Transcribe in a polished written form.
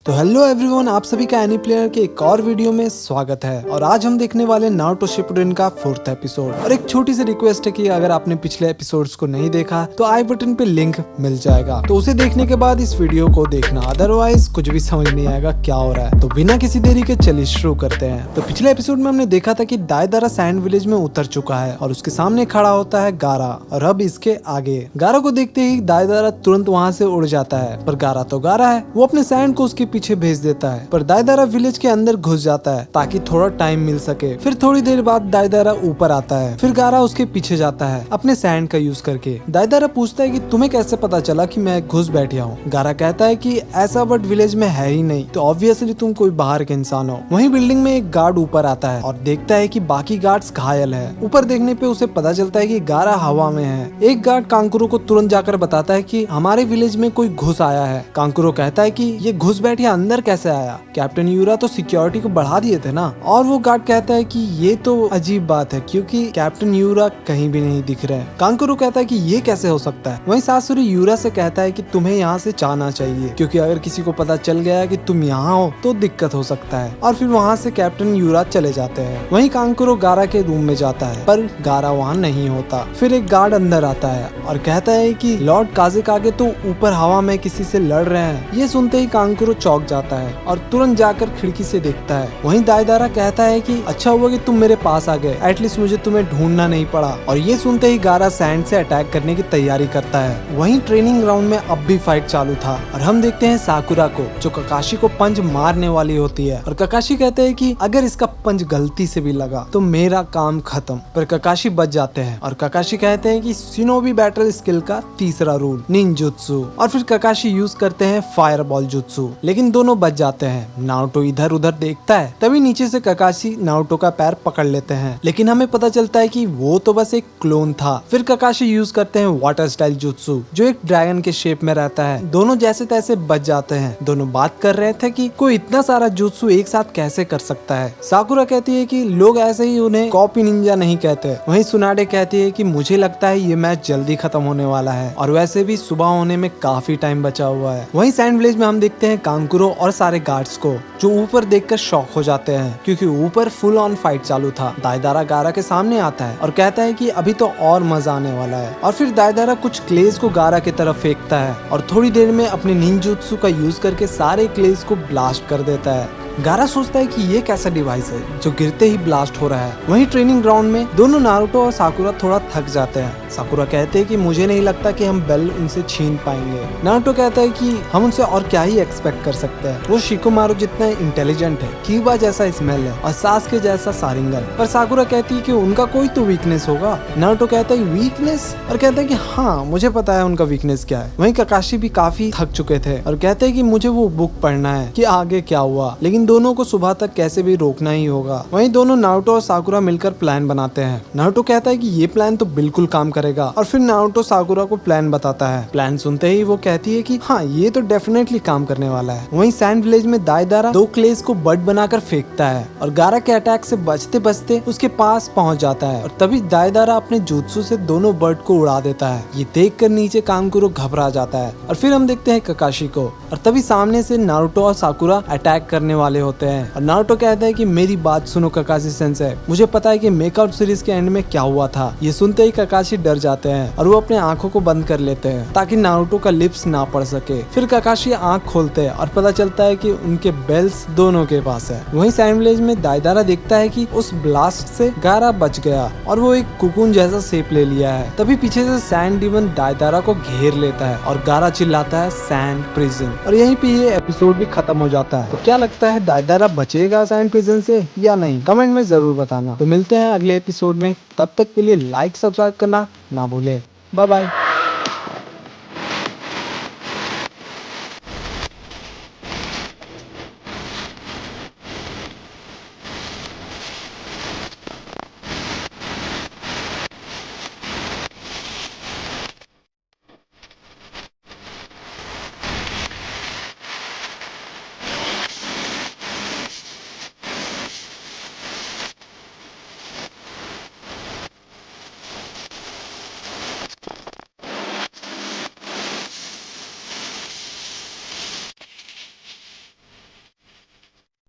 तो hello everyone, आप सभी का एनी प्लेयर के एक और वीडियो में स्वागत है। और आज हम देखने वाले नारुतो शिपुडेन का 4th एपिसोड। और एक छोटी सी रिक्वेस्ट है कि अगर आपने पिछले एपिसोड्स को नहीं देखा तो आई बटन पे लिंक मिल जाएगा, तो उसे देखने के बाद इस वीडियो को देखना, अदरवाइज कुछ भी समझ नहीं आएगा क्या हो रहा है। तो बिना किसी देरी के चलिए शुरू करते हैं। तो पिछले एपिसोड में हमने देखा था कि दायदारा सैंड विलेज में उतर चुका है और उसके सामने खड़ा होता है गारा, और अब इसके आगे गारा को देखते ही दायदारा तुरंत वहाँ से उड़ जाता है। पर गारा तो गारा है, वो अपने सैंड को उसके पीछे भेज देता है। पर दायदारा विलेज के अंदर घुस जाता है ताकि थोड़ा टाइम मिल सके। फिर थोड़ी देर बाद दायदारा ऊपर आता है, फिर गारा उसके पीछे जाता है अपने सैंड का यूज करके। दायदारा पूछता है कि तुम्हें कैसे पता चला कि मैं घुस बैठा हूँ। गारा कहता है कि ऐसा बट विलेज में है ही नहीं, तो ऑब्वियसली तुम कोई बाहर के इंसान हो। वहीं बिल्डिंग में एक गार्ड ऊपर आता है और देखता है कि बाकी गार्ड्स घायल है। ऊपर देखने पे उसे पता चलता है कि गारा हवा में है। एक गार्ड कांकुरो को तुरंत जाकर बताता है कि हमारे विलेज में कोई घुस आया है। कांकुरो कहता है कि ये घुस बैठे अंदर कैसे आया, कैप्टन यूरा तो सिक्योरिटी को बढ़ा दिए थे ना। और वो गार्ड कहता है कि ये तो अजीब बात है क्योंकि कैप्टन यूरा कहीं भी नहीं दिख रहे। कांकुरो कहता है कि ये कैसे हो सकता है। वहीं सासुरी यूरा से कहता है कि तुम्हें यहाँ से जाना चाहिए क्योंकि अगर किसी को पता चल गया कि तुम यहाँ हो तो दिक्कत हो सकता है। और फिर वहाँ से कैप्टन यूरा चले जाते हैं। वहीं कांकुरो गारा के रूम में जाता है पर गारा वहाँ नहीं होता। फिर एक गार्ड अंदर आता है और कहता है कि लॉर्ड काज़ेकागे तो ऊपर हवा में किसी से लड़ रहे हैं। ये सुनते ही कांकुरो चौंक जाता है और तुरंत जाकर खिड़की से देखता है। वहीं दायदारा कहता है कि अच्छा हुआ कि तुम मेरे पास आ गए, एटलीस्ट मुझे तुम्हें ढूंढना नहीं पड़ा। और ये सुनते ही गारा सैंड से अटैक करने की तैयारी करता है। वहीं ट्रेनिंग ग्राउंड में अब भी फाइट चालू था और हम देखते हैं साकुरा को जो ककाशी को पंच मारने वाली होती है। और ककाशी कहते हैं कि अगर इसका पंच गलती से भी लगा तो मेरा काम खत्म। पर ककाशी बच जाते हैं और ककाशी कहते हैं कि शिनोबी बैटल स्किल का तीसरा रूल निंजुत्सु। और फिर ककाशी यूज करते हैं फायर बॉल जुत्सु, लेकिन दोनों बच जाते हैं। नारुतो इधर उधर देखता है, तभी नीचे से ककाशी नारुतो का पैर पकड़ लेते हैं, लेकिन हमें पता चलता है कि वो तो बस एक क्लोन था। फिर ककाशी यूज करते हैं वाटर स्टाइल जुत्सु जो एक ड्रैगन के शेप में रहता है। दोनों जैसे तैसे बच जाते हैं। दोनों बात कर रहे थे कि कोई इतना सारा जुत्सु एक साथ कैसे कर सकता है। साकुरा कहती है कि लोग ऐसे ही उन्हें कॉपी निंजा नहीं कहते। वहीं सुनाडे कहती है कि मुझे लगता है ये मैच जल्दी खत्म होने वाला है और वैसे भी सुबह होने में काफी टाइम बचा हुआ है। वहीं सैंड विलेज में हम देखते हैं कांकुरो और सारे गार्ड्स को जो ऊपर देखकर शॉक हो जाते हैं क्योंकि ऊपर फुल ऑन फाइट चालू था। दायदारा गारा के सामने आता है और कहता है कि अभी तो और मजा आने वाला है। और फिर दायदारा कुछ क्लेज को गारा की तरफ फेंकता है और थोड़ी देर में अपने निंजुत्सु का यूज करके सारे क्लेज को ब्लास्ट कर देता है। गारा सोचता है कि ये कैसा डिवाइस है जो गिरते ही ब्लास्ट हो रहा है। वहीं ट्रेनिंग ग्राउंड में दोनों नारुतो और साकुरा थोड़ा थक जाते हैं। साकुरा कहते हैं कि मुझे नहीं लगता कि हम बेल उनसे छीन पाएंगे। नारुतो कहता है कि हम उनसे और क्या ही एक्सपेक्ट कर सकते हैं, वो शिकोमारु जितना इंटेलिजेंट है, कीबा जैसा स्मेल है और सासके जैसा सारिंगन। पर साकुरा कहती है कि उनका कोई तो वीकनेस होगा। नारुतो कहता है वीकनेस, और कहता है कि हाँ मुझे पता है उनका वीकनेस क्या है। वहीं ककाशी भी काफी थक चुके थे और कहते हैं कि मुझे वो बुक पढ़ना है कि आगे क्या हुआ, लेकिन दोनों को सुबह तक कैसे भी रोकना ही होगा। वहीं दोनों नारुतो और साकुरा मिलकर प्लान बनाते हैं। नारुतो कहता है कि ये प्लान तो बिल्कुल काम करेगा और फिर नारुतो साकुरा को प्लान बताता है। प्लान सुनते ही वो कहती है कि हाँ ये तो डेफिनेटली काम करने वाला है। वहीं सैंड विलेज में दायदारा 2 क्लेज को बर्ड बनाकर फेंकता है और गारा के अटैक से बचते बचते उसके पास पहुंच जाता है। और तभी दायदारा अपने जुत्सु से दोनों बर्ड को उड़ा देता है। ये देखकर नीचे कांकुरो घबरा जाता है। और फिर हम देखते हैं ककाशी को, और तभी सामने से नारुतो और साकुरा अटैक करने वाले होते हैं। और नारुतो कहता है कि मेरी बात सुनो ककाशी सेंसेई, मुझे पता है कि मेकआउट सीरीज के एंड में क्या हुआ था। ये सुनते ही ककाशी डर जाते हैं और वो अपने आंखों को बंद कर लेते हैं ताकि नारुतो का लिप्स ना पड़ सके। फिर ककाशी आंख खोलते हैं और पता चलता है कि उनके बेल्स दोनों के पास है। वहीं सैंड विलेज में दायदारा देखता है कि उस ब्लास्ट से गारा बच गया और वो एक कुकुन जैसा शेप ले लिया है। तभी पीछे से सैंड डीमन दायदारा को घेर लेता है और गारा चिल्लाता है सैंड प्रिजन। और यहीं पे ये एपिसोड भी खत्म हो जाता है। तो क्या लगता है दायदारा बचेगा सैंड प्रिजन से या नहीं, कमेंट में जरूर बताना। तो मिलते हैं अगले एपिसोड में, तब तक के लिए लाइक सब्सक्राइब करना ना भूले। Bye bye.